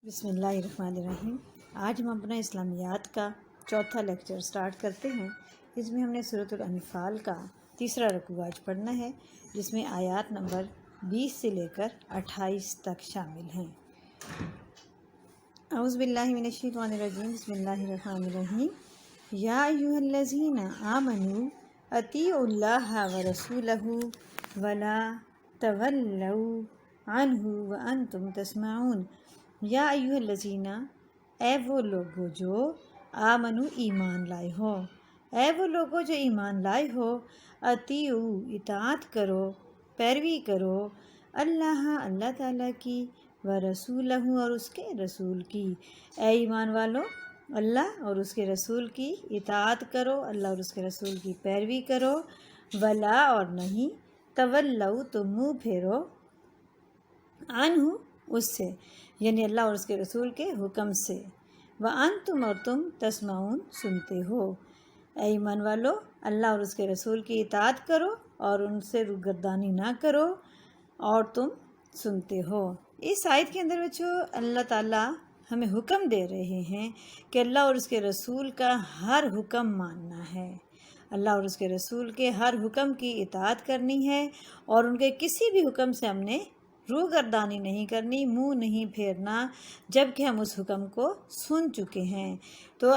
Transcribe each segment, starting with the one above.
بسم اللہ الرحمن الرحیم۔ آج ہم اپنا اسلامیات کا چوتھا لیکچر سٹارٹ کرتے ہیں۔ اس میں ہم نے سورۃ الانفال کا تیسرا رکوع آج پڑھنا ہے، جس میں آیات نمبر 20 سے لے کر 28 تک شامل ہیں۔ اعوذ باللہ من الشیطان الرجیم، بسم اللہ الرحمن الرحیم۔ یا ایھا الذین آمنوا اطیعوا اللہ ورسولہ ولا تولوا عنہ وانتم تسمعون۔ یا ایھا الذین، اے وہ لوگو جو آمنو ایمان لائے ہو، اے وہ لوگو جو ایمان لائے ہو، اطیعو اطاعت کرو، پیروی کرو، اللہ تعالیٰ کی، ورسولہ اور اس کے رسول کی۔ اے ایمان والو، اللہ اور اس کے رسول کی اطاعت کرو، اللہ اور اس کے رسول کی پیروی کرو، ولا اور نہیں، تولو تم منہ پھیرو، عنہ اس سے، یعنی اللہ اور اس کے رسول کے حکم سے، وانتم اور تم تسمعون سنتے ہو۔ اے ایمان والو، اللہ اور اس کے رسول کی اطاعت کرو اور ان سے روگردانی نہ کرو اور تم سنتے ہو۔ اس آیت کے اندر بچوں اللہ تعالیٰ ہمیں حکم دے رہے ہیں کہ اللہ اور اس کے رسول کا ہر حکم ماننا ہے، اللہ اور اس کے رسول کے ہر حکم کی اطاعت کرنی ہے، اور ان کے کسی بھی حکم سے ہم نے روگردانی نہیں کرنی، منہ نہیں پھیرنا جب کہ ہم اس حکم کو سن چکے ہیں۔ تو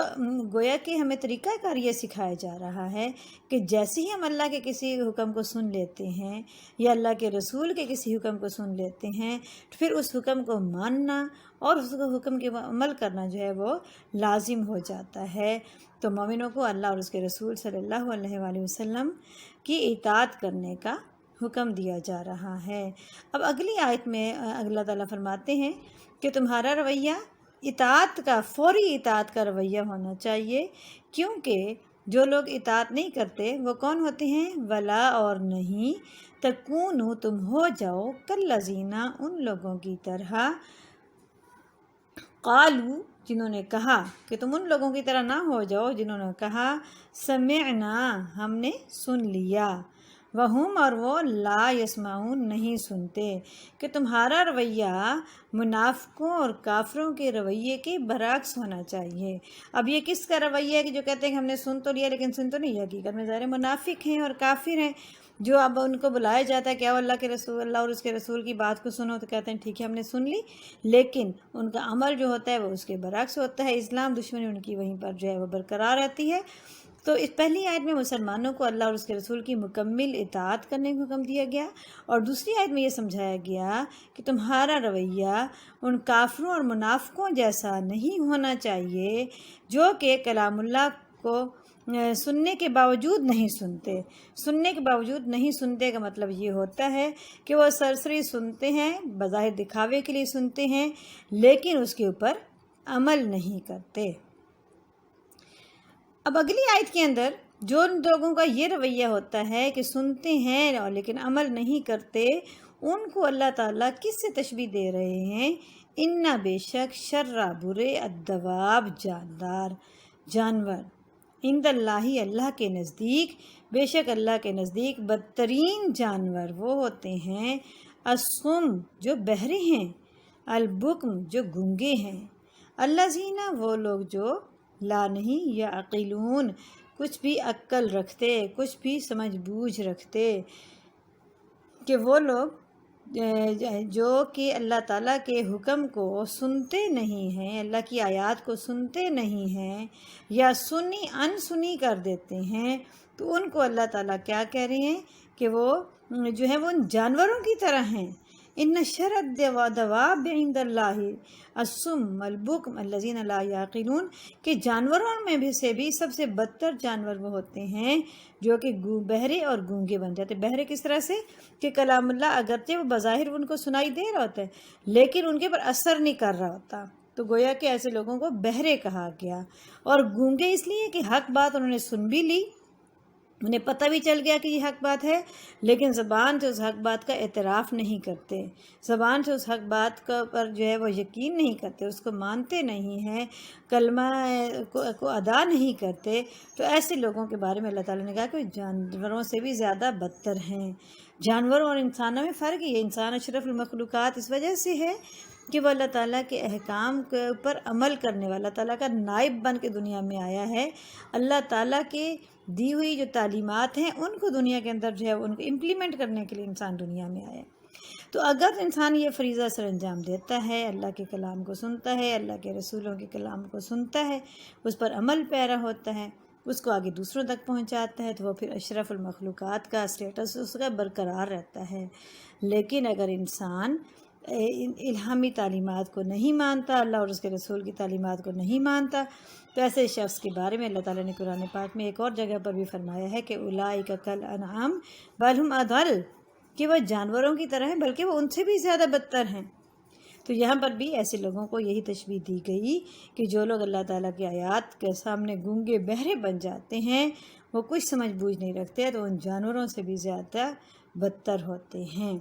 گویا کہ ہمیں طریقہ کار یہ سکھایا جا رہا ہے کہ جیسے ہی ہم اللہ کے کسی حکم کو سن لیتے ہیں یا اللہ کے رسول کے کسی حکم کو سن لیتے ہیں، پھر اس حکم کو ماننا اور اس حکم کے عمل کرنا جو ہے وہ لازم ہو جاتا ہے۔ تو مومنوں کو اللہ اور اس کے رسول صلی اللہ علیہ وآلہ وسلم کی اطاعت کرنے کا حکم دیا جا رہا ہے۔ اب اگلی آیت میں اللہ تعالیٰ فرماتے ہیں کہ تمہارا رویہ اطاعت کا، فوری اطاعت کا رویہ ہونا چاہیے، کیونکہ جو لوگ اطاعت نہیں کرتے وہ کون ہوتے ہیں؟ ولا اور نہیں، تکونوا تم ہو جاؤ، کالذین ان لوگوں کی طرح، قالوا جنہوں نے کہا، کہ تم ان لوگوں کی طرح نہ ہو جاؤ جنہوں نے کہا سمعنا ہم نے سن لیا، وہم اور وہ لا یسمعون نہیں سنتے، کہ تمہارا رویہ منافقوں اور کافروں کے رویے کے برعکس ہونا چاہیے۔ اب یہ کس کا رویہ ہے کہ جو کہتے ہیں کہ ہم نے سن تو لیا لیکن سن تو نہیں، حقیقت میں ظاہر منافق ہیں اور کافر ہیں، جو اب ان کو بلایا جاتا ہے کہ اللہ اور اس کے رسول کی بات کو سنو، تو کہتے ہیں ٹھیک ہے ہم نے سن لی، لیکن ان کا عمل جو ہوتا ہے وہ اس کے برعکس ہوتا ہے، اسلام دشمنی ان کی وہیں پر جو ہے وہ برقرار رہتی ہے۔ تو اس پہلی آیت میں مسلمانوں کو اللہ اور اس کے رسول کی مکمل اطاعت کرنے کا حکم دیا گیا، اور دوسری آیت میں یہ سمجھایا گیا کہ تمہارا رویہ ان کافروں اور منافقوں جیسا نہیں ہونا چاہیے جو کہ کلام اللہ کو سننے کے باوجود نہیں سنتے۔ سننے کے باوجود نہیں سنتے کا مطلب یہ ہوتا ہے کہ وہ سرسری سنتے ہیں، بظاہر دکھاوے کے لیے سنتے ہیں، لیکن اس کے اوپر عمل نہیں کرتے۔ اب اگلی آیت کے اندر جو لوگوں کا یہ رویہ ہوتا ہے کہ سنتے ہیں اور لیکن عمل نہیں کرتے، ان کو اللہ تعالیٰ کس سے تشبیہ دے رہے ہیں؟ ان بے شک شر برے الدواب جانور، عند اللہ اللہ کے نزدیک، بے شک اللہ کے نزدیک بدترین جانور وہ ہوتے ہیں الصم جو بہرے ہیں، البکم جو گونگے ہیں، الذین وہ لوگ جو لا نہیں یا عقلون کچھ بھی عقل رکھتے، کچھ بھی سمجھ بوجھ رکھتے، کہ وہ لوگ جو کہ اللہ تعالیٰ کے حکم کو سنتے نہیں ہیں، اللہ کی آیات کو سنتے نہیں ہیں، یا انسنی کر دیتے ہیں، تو ان کو اللہ تعالیٰ کیا کہہ رہے ہیں کہ وہ جو ہے وہ ان جانوروں کی طرح ہیں۔ ان شر الدواب عند اللہ الصم البکم الذین لا یعقلون، کہ جانوروں میں بھی سے بھی سب سے بدتر جانور وہ ہوتے ہیں جو کہ بہرے اور گونگے بن جاتے۔ بہرے کس طرح سے کہ کلام اللہ اگرچہ وہ بظاہر ان کو سنائی دے رہا ہوتا ہے لیکن ان کے پر اثر نہیں کر رہا ہوتا، تو گویا کہ ایسے لوگوں کو بہرے کہا گیا، اور گونگے اس لیے کہ حق بات انہوں نے سن بھی لی، انہیں پتہ بھی چل گیا کہ یہ حق بات ہے، لیکن زبان سے اس حق بات کا اعتراف نہیں کرتے، زبان سے اس حق بات پر جو ہے وہ یقین نہیں کرتے، اس کو مانتے نہیں ہیں، کلمہ کو ادا نہیں کرتے۔ تو ایسے لوگوں کے بارے میں اللہ تعالیٰ نے کہا کہ جانوروں سے بھی زیادہ بدتر ہیں۔ جانوروں اور انسانوں میں فرق ہے، انسان اشرف المخلوقات اس وجہ سے ہے کہ وہ اللہ تعالیٰ کے احکام کے اوپر عمل کرنے والا، اللہ تعالیٰ کا نائب بن کے دنیا میں آیا ہے، اللہ تعالیٰ کے دی ہوئی جو تعلیمات ہیں ان کو دنیا کے اندر جو ہے ان کو امپلیمنٹ کرنے کے لیے انسان دنیا میں آیا ہے۔ تو اگر انسان یہ فریضہ سر انجام دیتا ہے، اللہ کے کلام کو سنتا ہے، اللہ کے رسولوں کے کلام کو سنتا ہے، اس پر عمل پیرا ہوتا ہے، اس کو آگے دوسروں تک پہنچاتا ہے، تو وہ پھر اشرف المخلوقات کا اسٹیٹس اس کا برقرار رہتا ہے۔ لیکن اگر انسان الہامی تعلیمات کو نہیں مانتا، اللہ اور اس کے رسول کی تعلیمات کو نہیں مانتا، تو ایسے شخص کے بارے میں اللہ تعالیٰ نے قرآن پاک میں ایک اور جگہ پر بھی فرمایا ہے کہ اولئک کالانعام بل ہم اضل، کہ وہ جانوروں کی طرح ہیں بلکہ وہ ان سے بھی زیادہ بدتر ہیں۔ تو یہاں پر بھی ایسے لوگوں کو یہی تشبیہ دی گئی کہ جو لوگ اللہ تعالیٰ کی آیات کے سامنے گونگے بہرے بن جاتے ہیں، وہ کچھ سمجھ بوجھ نہیں رکھتے، تو ان جانوروں سے بھی زیادہ بدتر ہوتے ہیں۔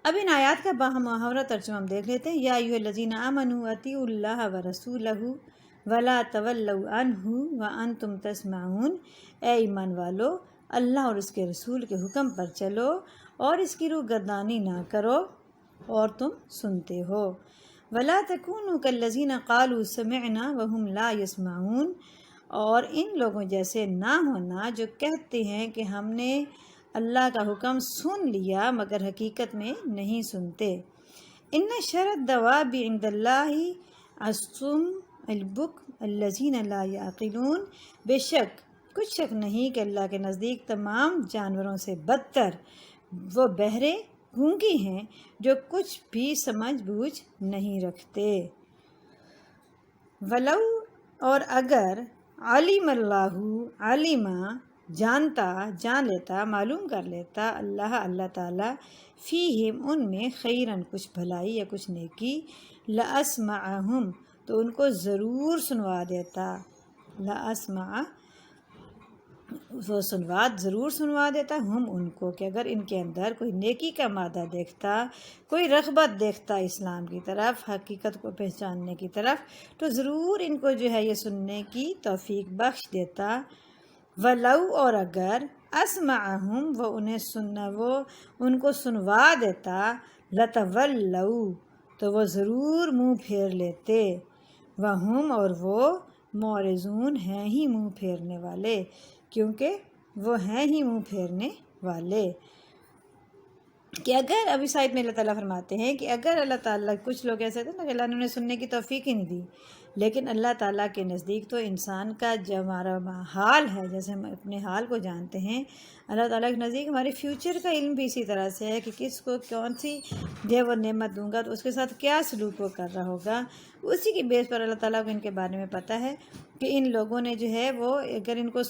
اب ان آیات کا باہم ترجمہ ہم دیکھ لیتے ہیں۔ یا ایھا الذین آمنوا اطیعوا اللہ ورسولہ ولا تولوا عنہ وانتم تسمعون، اے ایمان والو، اللہ اور اس کے رسول کے حکم پر چلو اور اس کی روگردانی نہ کرو اور تم سنتے ہو۔ ولا تکونوا کالذین قالوا سمعنا وهم لا يسمعون، اور ان لوگوں جیسے نہ ہونا جو کہتے ہیں کہ ہم نے اللہ کا حکم سن لیا مگر حقیقت میں نہیں سنتے۔ ان شر الدواب عند اللہ الصم البکم الذین لا یعقلون، بے شک کچھ شک نہیں کہ اللہ کے نزدیک تمام جانوروں سے بدتر وہ بہرے گونگی ہیں جو کچھ بھی سمجھ بوجھ نہیں رکھتے۔ ولو، اور اگر علم اللہ، علما جانتا، جان لیتا، معلوم کر لیتا اللہ تعالیٰ فیہم ان میں خیرن کچھ بھلائی یا کچھ نیکی، لاسمعہم تو ان کو ضرور سنوا دیتا، لاسمع وہ ضرور سنوا دیتا ہم ان کو، کہ اگر ان کے اندر کوئی نیکی کا مادہ دیکھتا، کوئی رغبت دیکھتا اسلام کی طرف، حقیقت کو پہچاننے کی طرف، تو ضرور ان کو جو ہے یہ سننے کی توفیق بخش دیتا۔ ولو، اور اگر اسمعہم وہ ان کو سنوا دیتا، لتولوا تو وہ ضرور منہ پھیر لیتے، وہم اور وہ معرضون ہیں ہی منہ پھیرنے والے، کیونکہ وہ ہیں ہی منہ پھیرنے والے۔ کہ اگر اب اس آیت میں اللہ تعالیٰ فرماتے ہیں کہ اگر اللہ تعالیٰ، کچھ لوگ ایسے تھے نا کہ اللہ نے انہیں سننے کی توفیق ہی نہیں دی، لیکن اللہ تعالیٰ کے نزدیک تو انسان کا جو ہمارا حال ہے، جیسے ہم اپنے حال کو جانتے ہیں، اللہ تعالیٰ کے نزدیک ہمارے فیوچر کا علم بھی اسی طرح سے ہے کہ کس کو کون سی جو وہ نعمت دوں گا تو اس کے ساتھ کیا سلوک وہ کر رہا ہوگا، اسی کی بیس پر اللہ تعالیٰ کو ان کے بارے میں پتہ ہے کہ ان لوگوں نے جو ہے وہ اگر ان کو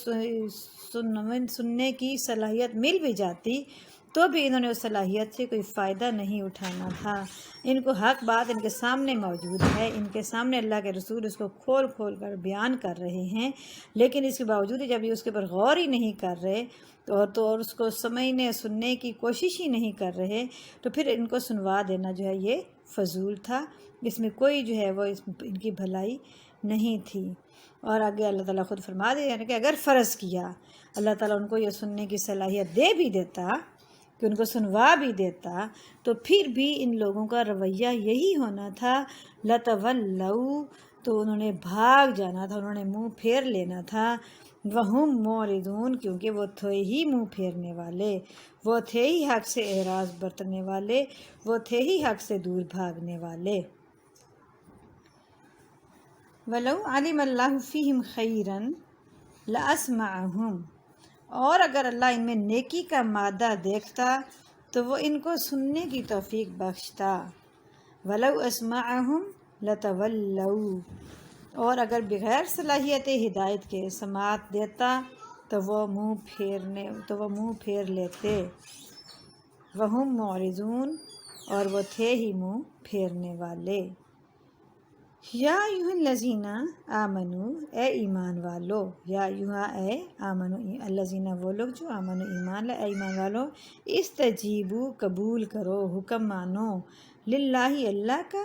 سننے کی صلاحیت مل بھی جاتی تو بھی انہوں نے اس صلاحیت سے کوئی فائدہ نہیں اٹھانا تھا۔ ان کو حق بات ان کے سامنے موجود ہے، ان کے سامنے اللہ کے رسول اس کو کھول کھول کر بیان کر رہے ہیں، لیکن اس کے باوجود جب یہ اس کے اوپر غور ہی نہیں کر رہے اور اس کو سمجھنے سننے کی کوشش ہی نہیں کر رہے، تو پھر ان کو سنوا دینا جو ہے یہ فضول تھا، اس میں کوئی جو ہے وہ ان کی بھلائی نہیں تھی۔ اور آگے اللہ تعالیٰ خود فرما دے کہ اگر فرض کیا اللہ تعالیٰ ان کو یہ سننے کی صلاحیت دے بھی دیتا، کہ ان کو سنوا بھی دیتا، تو پھر بھی ان لوگوں کا رویہ یہی ہونا تھا، لتولوا تو انہوں نے بھاگ جانا تھا، انہوں نے منہ پھیر لینا تھا، وہم معرضون کیونکہ وہ تھے ہی منہ پھیرنے والے، وہ تھے ہی حق سے اعراض برتنے والے، وہ تھے ہی حق سے دور بھاگنے والے۔ ولو علم اللہ فیہم خیرن لاسمعہم، اور اگر اللہ ان میں نیکی کا مادہ دیکھتا تو وہ ان کو سننے کی توفیق بخشتا۔ ولو اسمعہم لتولوا، اور اگر بغیر صلاحیت ہدایت کے سماعت دیتا تو وہ منہ پھیر لیتے، وہم معرضون اور وہ تھے ہی منہ پھیرنے والے۔ یا ایھا الذین آمنو، اے ایمان والو، یا ایھا اے آمنو الذین وہ لوگ جو آمنو ایمان لائے، اے ایمان والو، استجیبو قبول کرو، حکم مانو، للہ اللہ کا،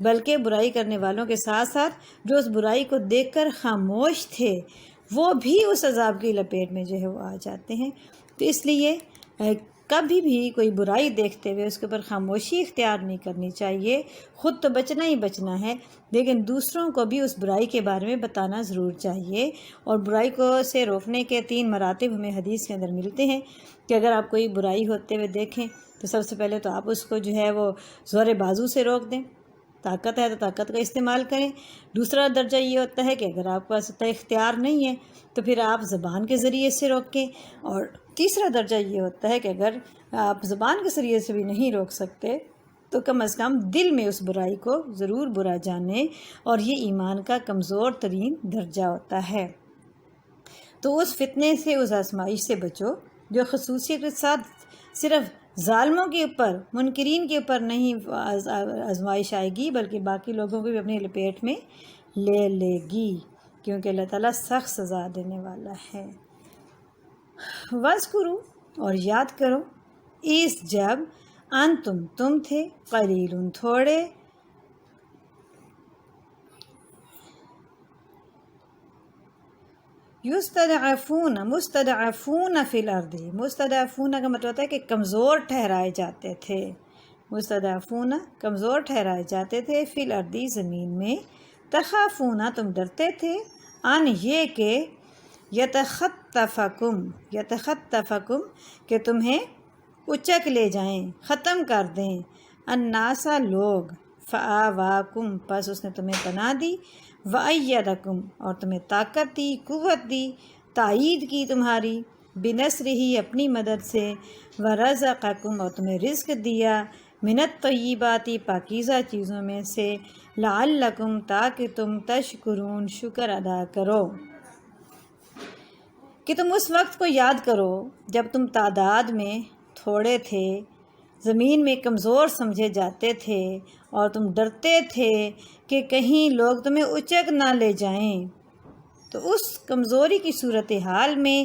بلکہ برائی کرنے والوں کے ساتھ ساتھ جو اس برائی کو دیکھ کر خاموش تھے وہ بھی اس عذاب کی لپیٹ میں جو ہے وہ آ جاتے ہیں۔ تو اس لیے کبھی بھی کوئی برائی دیکھتے ہوئے اس کے اوپر خاموشی اختیار نہیں کرنی چاہیے۔ خود تو بچنا ہی بچنا ہے، لیکن دوسروں کو بھی اس برائی کے بارے میں بتانا ضرور چاہیے۔ اور برائی کو سے روکنے کے 3 مراتب ہمیں حدیث کے اندر ملتے ہیں کہ اگر آپ کوئی برائی ہوتے ہوئے دیکھیں تو سب سے پہلے تو آپ اس کو جو ہے وہ زور بازو سے روک دیں، طاقت ہے تو طاقت کا استعمال کریں۔ دوسرا درجہ یہ ہوتا ہے کہ اگر آپ کے پاس اتنا اختیار نہیں ہے تو پھر آپ زبان کے ذریعے سے روکیں۔ اور تیسرا درجہ یہ ہوتا ہے کہ اگر آپ زبان کے ذریعے سے بھی نہیں روک سکتے تو کم از کم دل میں اس برائی کو ضرور برا جانیں، اور یہ ایمان کا کمزور ترین درجہ ہوتا ہے۔ تو اس فتنے سے، اس آزمائش سے بچو جو خصوصیت کے ساتھ صرف ظالموں کے اوپر، منکرین کے اوپر نہیں آزمائش آئے گی بلکہ باقی لوگوں کو بھی اپنی لپیٹ میں لے گی، کیونکہ اللہ تعالیٰ سخت سزا دینے والا ہے۔ وَاذْکُرُوا، اور یاد کرو، اس جب تم تھے قلیل تھوڑے، مستضعفون فی الارض، مستضعفون کا مطلب ہوتا ہے کہ کمزور ٹھہرائے جاتے تھے، مستضعفون کمزور ٹھہرائے جاتے تھے، فی الارض زمین میں، تخافون تم ڈرتے تھے، ان یہ کہ یتخطفکم کہ تمہیں اچک لے جائیں، ختم کر دیں، الناس لوگ، فآواکم پس اس نے تمہیں پناہ دی، وأیدکم اور تمہیں طاقت دی، قوت دی، تائید کی تمہاری، بنصرہ اپنی مدد سے، ورزقکم اور تمہیں رزق دیا، من الطیبات پاکیزہ چیزوں میں سے، لعلکم تاکہ تم تشکرون شکر ادا کرو۔ کہ تم اس وقت کو یاد کرو جب تم تعداد میں تھوڑے تھے، زمین میں کمزور سمجھے جاتے تھے، اور تم ڈرتے تھے کہ کہیں لوگ تمہیں اچک نہ لے جائیں۔ تو اس کمزوری کی صورتحال میں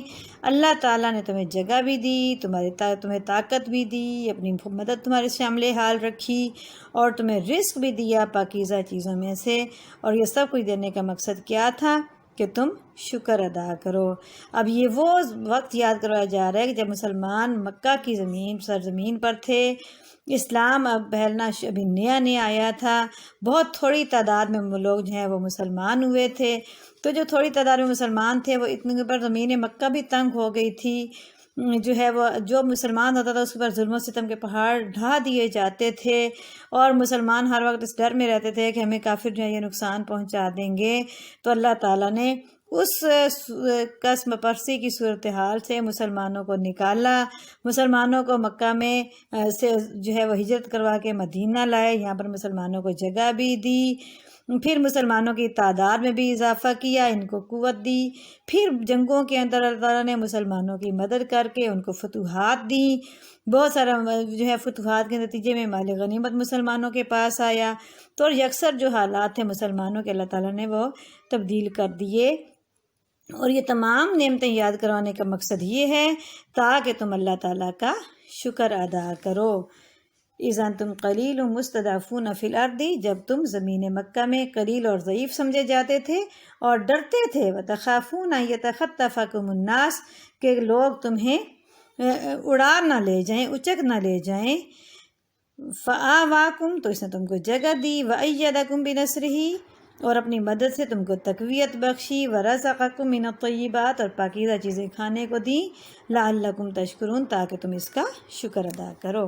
اللہ تعالیٰ نے تمہیں جگہ بھی دی، تمہیں طاقت بھی دی، اپنی مدد تمہارے شامل حال رکھی، اور تمہیں رزق بھی دیا پاکیزہ چیزوں میں سے، اور یہ سب کچھ دینے کا مقصد کیا تھا کہ تم شکر ادا کرو۔ اب یہ وہ وقت یاد کروایا جا رہا ہے کہ جب مسلمان مکہ کی سرزمین پر تھے، اسلام اب پھیلنا ابھی نیا آیا تھا، بہت تھوڑی تعداد میں لوگ جو ہیں وہ مسلمان ہوئے تھے۔ تو جو تھوڑی تعداد میں مسلمان تھے وہ اتنے پر زمین مکہ بھی تنگ ہو گئی تھی، جو ہے وہ جو مسلمان ہوتا تھا اس پر ظلم و ستم کے پہاڑ ڈھا دیے جاتے تھے، اور مسلمان ہر وقت اس ڈر میں رہتے تھے کہ ہمیں کافر جو ہے یہ نقصان پہنچا دیں گے۔ تو اللہ تعالیٰ نے اس قسم پرسی کی صورتحال سے مسلمانوں کو نکالا، مسلمانوں کو مکہ میں سے جو ہے وہ ہجرت کروا کے مدینہ لائے، یہاں پر مسلمانوں کو جگہ بھی دی، پھر مسلمانوں کی تعداد میں بھی اضافہ کیا، ان کو قوت دی، پھر جنگوں کے اندر اللہ تعالیٰ نے مسلمانوں کی مدد کر کے ان کو فتوحات دیں، بہت سارا جو ہے فتوحات کے نتیجے میں مال غنیمت مسلمانوں کے پاس آیا۔ تو یکسر جو حالات تھے مسلمانوں کے اللہ تعالیٰ نے وہ تبدیل کر دیے، اور یہ تمام نعمتیں یاد کروانے کا مقصد یہ ہے تاکہ تم اللہ تعالیٰ کا شکر ادا کرو۔ اذا انتم قلیل مستضعفون فی الارض، جب تم زمین مکہ میں قلیل اور ضعیف سمجھے جاتے تھے اور ڈرتے تھے، وتخافون ان یتخطفکم الناس کہ لوگ تمہیں اڑا نہ لے جائیں، اچک نہ لے جائیں، فآواکم تو اس نے تم کو جگہ دی، وأیدکم بنصرہ اور اپنی مدد سے تم کو تقویت بخشی، ورزقکم من الطیبات اور پاکیزہ چیزیں کھانے کو دی، لعلکم تشکرون تاکہ تم اس کا شکر ادا کرو۔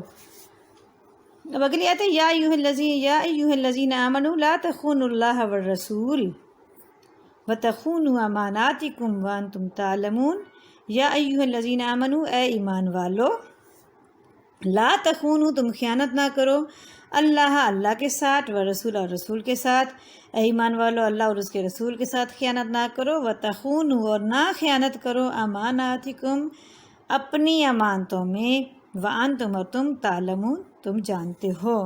اب اگلی آیت ہے یا ایھا الذین آمنوا لا تخونوا اللہ والرسول وتخونوا اماناتکم وانتم تعلمون۔ یا ایھا الذین آمنوا، اے ایمان والو، لا تخونوا تم خیانت نہ کرو، اللہ کے ساتھ، ورسول اور رسول کے ساتھ، اے ایمان والو اللہ اور اس کے رسول کے ساتھ خیانت نہ کرو، وتخونوا اور نہ خیانت کرو، اماناتکم اپنی امانتوں میں، وانتم اور تم تعلمون تم جانتے ہو۔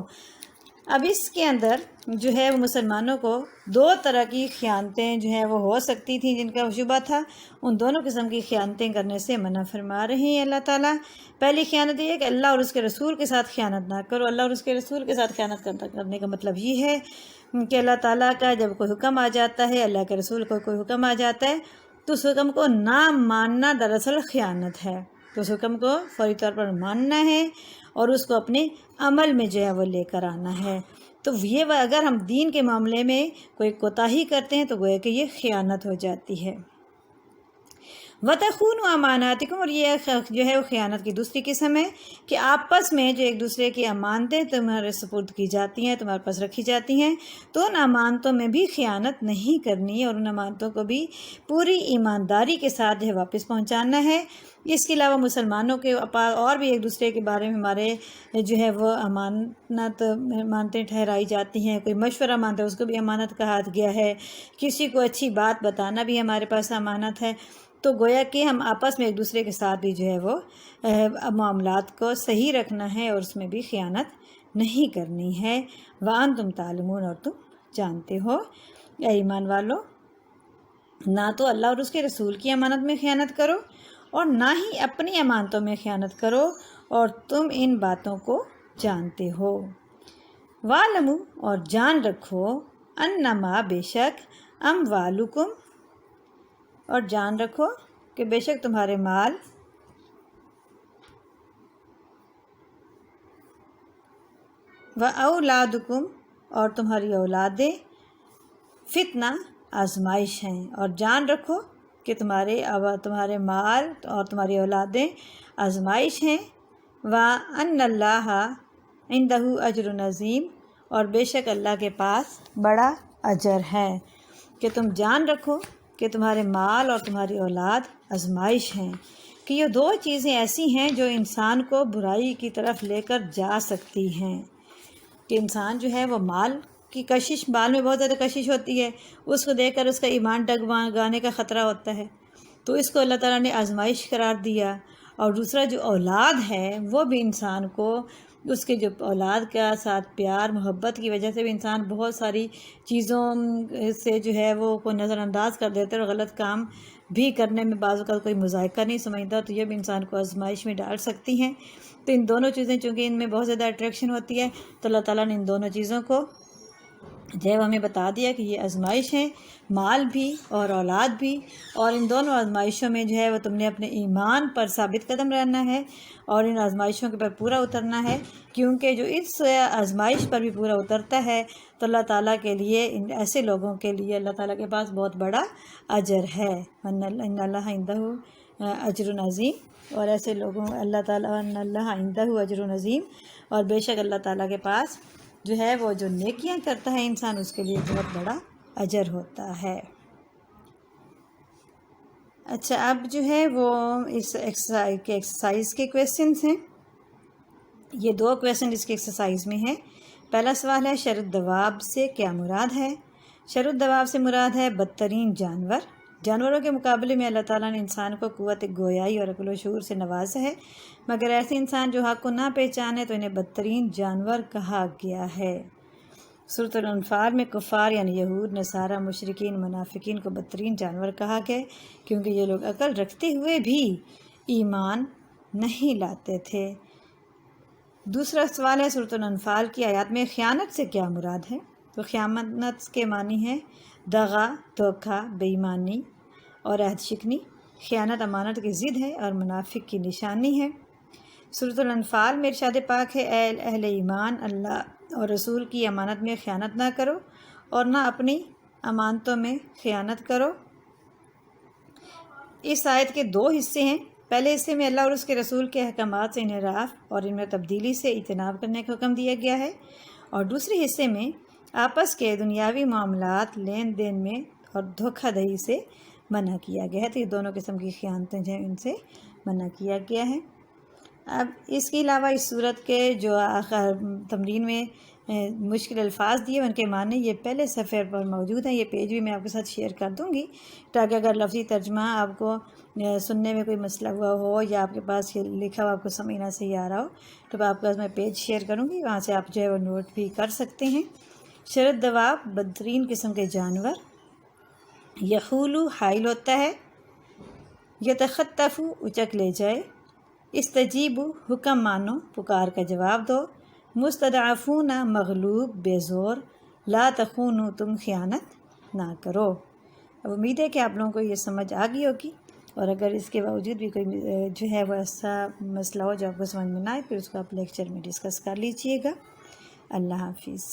اب اس کے اندر جو ہے وہ مسلمانوں کو دو طرح کی خیانتیں جو ہیں وہ ہو سکتی تھیں جن کا شبہ تھا، ان دونوں قسم کی خیانتیں کرنے سے منع فرما رہے ہیں اللہ تعالیٰ۔ پہلی خیانت یہ ہے کہ اللہ اور اس کے رسول کے ساتھ خیانت نہ کرو۔ اللہ اور اس کے رسول کے ساتھ خیانت کرنے کا مطلب یہ ہے کہ اللہ تعالیٰ کا جب کوئی حکم آ جاتا ہے، اللہ کے رسول کو کوئی حکم آ جاتا ہے تو اس حکم کو نہ ماننا دراصل خیانت ہے۔ تو اس حکم کو فوری طور پر ماننا ہے اور اس کو اپنے عمل میں جو ہے وہ لے کر آنا ہے۔ تو یہ اگر ہم دین کے معاملے میں کوئی کوتاہی کرتے ہیں تو گویا کہ یہ خیانت ہو جاتی ہے۔ وَتَخُونُوا أَمَانَاتِكُمْ، اور یہ جو ہے وہ خیانت کی دوسری قسم ہے کہ آپس میں جو ایک دوسرے کی امانتیں تمہارے سپرد کی جاتی ہیں، تمہارے پاس رکھی جاتی ہیں، تو ان امانتوں میں بھی خیانت نہیں کرنی اور ان امانتوں کو بھی پوری ایمانداری کے ساتھ جو ہے واپس پہنچانا ہے۔ اس کے علاوہ مسلمانوں کے اور بھی ایک دوسرے کے بارے میں ہمارے جو ہے وہ امانتیں ٹھہرائی جاتی ہیں۔ کوئی مشورہ مانتا ہے اس کو بھی امانت کہا گیا ہے، کسی کو اچھی بات بتانا بھی ہمارے پاس امانت ہے۔ تو گویا کہ ہم آپس میں ایک دوسرے کے ساتھ بھی جو ہے وہ معاملات کو صحیح رکھنا ہے اور اس میں بھی خیانت نہیں کرنی ہے۔ وَأَنْتُمْ تَعْلَمُونَ، اور تم جانتے ہو۔ اے ایمان والو، نہ تو اللہ اور اس کے رسول کی امانت میں خیانت کرو اور نہ ہی اپنی امانتوں میں خیانت کرو، اور تم ان باتوں کو جانتے ہو۔ وَاعْلَمُوا، اور جان رکھو، أَنَّمَا، بے شک، أَمْوَالُكُمْ، اور جان رکھو کہ بے شک تمہارے مال، وَأَوْلَادُكُمْ، اور تمہاری اولادیں، فتنہ، آزمائش ہیں۔ اور جان رکھو کہ تمہارے مال اور تمہاری اولادیں آزمائش ہیں۔ وَأَنَّ اللَّهَ عِنْدَهُ أَجْرٌ عَظِيمٌ، اور بے شک اللہ کے پاس بڑا اجر ہے۔ کہ تم جان رکھو کہ تمہارے مال اور تمہاری اولاد آزمائش ہیں، کہ یہ دو چیزیں ایسی ہیں جو انسان کو برائی کی طرف لے کر جا سکتی ہیں۔ کہ انسان جو ہے وہ مال کی کشش، مال میں بہت زیادہ کشش ہوتی ہے، اس کو دیکھ کر اس کا ایمان ڈگمگانے کا خطرہ ہوتا ہے، تو اس کو اللہ تعالیٰ نے آزمائش قرار دیا۔ اور دوسرا جو اولاد ہے وہ بھی انسان کو، اس کے جو اولاد کا ساتھ پیار محبت کی وجہ سے بھی انسان بہت ساری چیزوں سے جو ہے وہ کو نظر انداز کر دیتا ہے اور غلط کام بھی کرنے میں بعض اوقات کوئی مذائقہ نہیں سمجھتا، تو یہ بھی انسان کو آزمائش میں ڈال سکتی ہیں۔ تو ان دونوں چیزیں چونکہ ان میں بہت زیادہ اٹریکشن ہوتی ہے، تو اللہ تعالیٰ نے ان دونوں چیزوں کو جو ہے ہمیں بتا دیا کہ یہ آزمائش ہیں، مال بھی اور اولاد بھی، اور ان دونوں آزمائشوں میں جو ہے وہ تم نے اپنے ایمان پر ثابت قدم رہنا ہے اور ان آزمائشوں کے پر پورا اترنا ہے، کیونکہ جو اس آزمائش پر بھی پورا اترتا ہے تو اللہ تعالیٰ کے لیے، ان ایسے لوگوں کے لیے اللہ تعالیٰ کے پاس بہت بڑا اجر ہے۔ ان اللہ عندہ اجر عظیم، اور ایسے لوگوں اللہ تعالیٰ، ان اللہ عندہ اجر عظیم، اور بے شک اللہ تعالیٰ کے پاس جو ہے وہ جو نیکیاں کرتا ہے انسان، اس کے لیے بہت بڑا اجر ہوتا ہے۔ اچھا، اب جو ہے وہ اس ایکسرسائز کے کویسچنز ہیں۔ یہ دو کویسچن اس کے ایکسرسائز میں ہیں۔ پہلا سوال ہے، شر الدواب سے کیا مراد ہے؟ شر الدواب سے مراد ہے بدترین جانور۔ جانوروں کے مقابلے میں اللہ تعالیٰ نے انسان کو قوت گویائی اور عقل و شعور سے نوازا ہے، مگر ایسے انسان جو حق کو نہ پہچانے تو انہیں بدترین جانور کہا گیا ہے۔ سورۃ الانفال میں کفار یعنی یہود، نصارہ، مشرکین، منافقین کو بدترین جانور کہا گیا کیونکہ یہ لوگ عقل رکھتے ہوئے بھی ایمان نہیں لاتے تھے۔ دوسرا سوال ہے، سورۃ الانفال کی آیات میں خیانت سے کیا مراد ہے؟ تو خیانت کے معنی ہے دغا، دھوکہ، بے ایمانی اور عہد شکنی۔ خیانت امانت کی ضد ہے اور منافق کی نشانی ہے۔ سورۃ الانفال میں ارشاد پاک ہے، اے اہل ایمان، اللہ اور رسول کی امانت میں خیانت نہ کرو اور نہ اپنی امانتوں میں خیانت کرو۔ اس آیت کے دو حصے ہیں۔ پہلے حصے میں اللہ اور اس کے رسول کے احکامات سے انحراف اور ان میں تبدیلی سے اجتناب کرنے کا حکم دیا گیا ہے، اور دوسرے حصے میں آپس کے دنیاوی معاملات، لین دین میں اور دھوکہ دہی سے منع کیا گیا ہے۔ تو یہ دونوں قسم کی خیانتیں جو ہیں ان سے منع کیا گیا ہے۔ اب اس کے علاوہ اس صورت کے جو تمرین میں مشکل الفاظ دیے ان کے معنی یہ پہلے صفحے پر موجود ہیں، یہ پیج بھی میں آپ کے ساتھ شیئر کر دوں گی تاکہ اگر لفظی ترجمہ آپ کو سننے میں کوئی مسئلہ ہوا ہو یا آپ کے پاس یہ لکھا ہوا آپ کو سمجھ نہ صحیح آ رہا ہو تو آپ کے پاس میں پیج شیئر کروں گی، وہاں سے آپ جو ہے وہ نوٹ بھی کر سکتے ہیں۔ شرط دواب بدترین قسم کے جانور، یخولو حائل ہوتا ہے، یتخطف اچک لے جائے، استجیبو حکم مانو پکار کا جواب دو، مستضعفون مغلوب بے زور، لا تخونو تم خیانت نہ کرو۔ اب امید ہے کہ آپ لوگوں کو یہ سمجھ آ گئی ہوگی، اور اگر اس کے باوجود بھی کوئی جو ہے وہ ایسا مسئلہ ہو جو آپ کو سمجھ میں نہ آئے پھر اس کو آپ لیکچر میں ڈسکس کر لیجئے گا۔ اللہ حافظ۔